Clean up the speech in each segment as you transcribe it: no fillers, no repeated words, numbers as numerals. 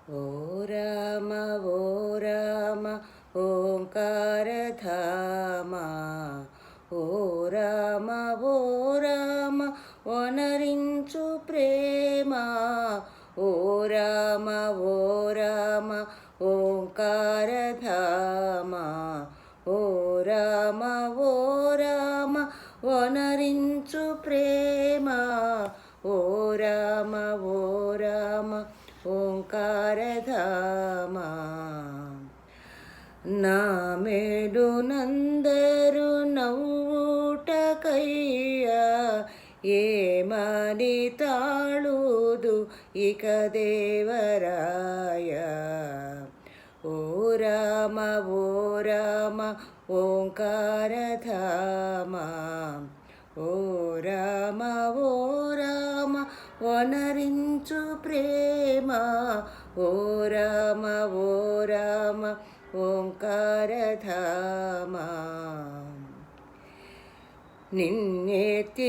ఓ రామ ఓ రామ ఓంకారధామ ఓ రామ ఓ రామ వనరించు ప్రేమ ఓ రామ ఓ రామ ఓంకారధామ ఓ రామ ఓ రామ వనరించు ప్రేమ ఓ రామ ఓ రామ ఓంకారధామ నా మేలునందరు నవ్వుటకయ్యా ఏమని తాళుదు ఇక దేవరాయ ఓ రామ ఓ రామ ఓంకారధామ ఓ రామ ఓ రామ వనరించు ప్రేమ ఓ రామ ఓ రామ ఓంకారధామ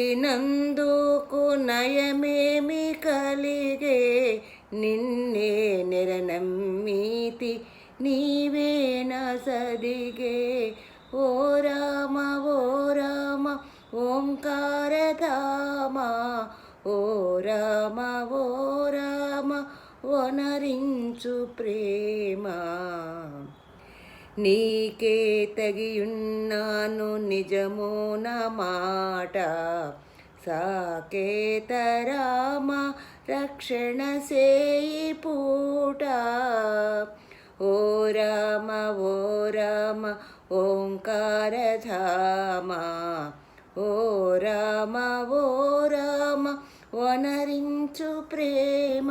నిన్నెత్తినందుకు నయమేమి కలిగే నిన్నే నిరనమ్మితి నీవే నసదిగే ఓ రామ ఓ రామ ఓంకారధామ ఓ రామ ఓ రామ వనరించు ప్రేమ నీకే తగియున్నాను నిజమున మాట సాకేత రామ రక్షణ సేయి పూట ఓ రామ ఓ రామ ఓంకారధామ ఓ రామ ఓ రామ వనరించు ప్రేమ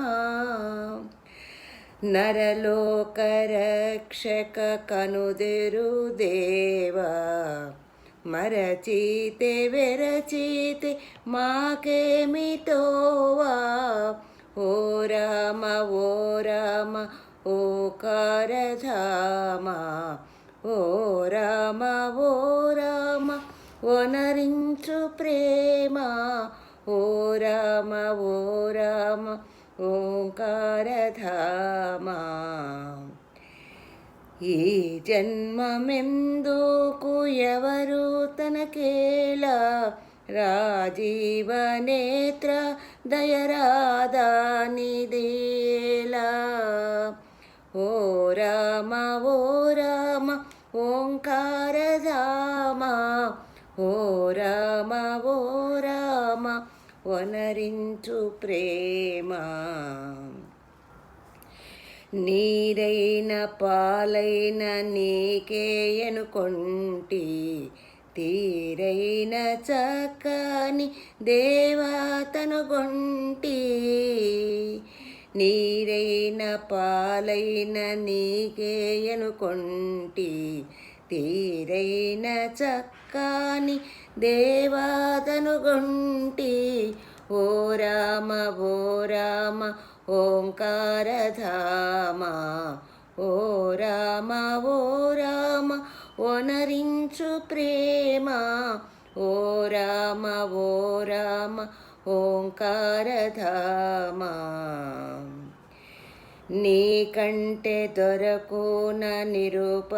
నరలోకరక్షక కనుదెరు దేవా మరచితే వెరచితే మాకేమితోవా ఓ రామ ఓ రామ ఓంకారధామ ఓ రామ ఓ రామ వనరించు ప్రేమ ఓ రామ ఓ రామ ఓంకారధామ ఈ జన్మమెందుకు ఎవరు తనకేలా రాజీవనేత్ర దయరాదానిదేలా ఓ రామ ఓ రామ ఓంకారధామ ఓ రామ ఓ రామ వనరించు ప్రేమ నీరైన పాలైన నీకే అనుకొంటి తీరైన చక్కని దేవతనుగొంటి నీరైన పాలైన నీకే అనుకొంటి తీరైన చక్కని దేవతనుగొంటి ఓ రామ ఓ రామ ఓంకారధామ ఓ రామ ఓ రామ వనరించు ప్రేమ ఓ రామ ఓ రామ ఓంకారధామ నీకంటే దొరకున నిరుపమగాత్ర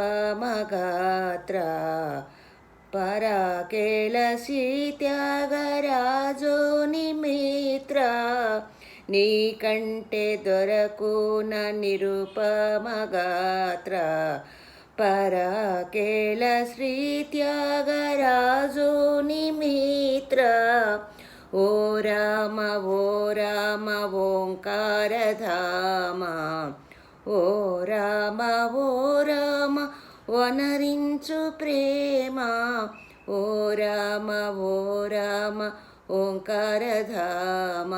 పరాకేల త్యాగరాజోని మిత్ర నీకంటే దొరకున నిరుపమగాత్ర పరాకేల శ్రీ త్యాగరాజోని మిత్ర ఓ రామ ఓ రామ ఓంకారధామ ఓ రామ ఓ రామ వనరించు ప్రేమ ఓ రామ ఓ రామ ఓంకారధామ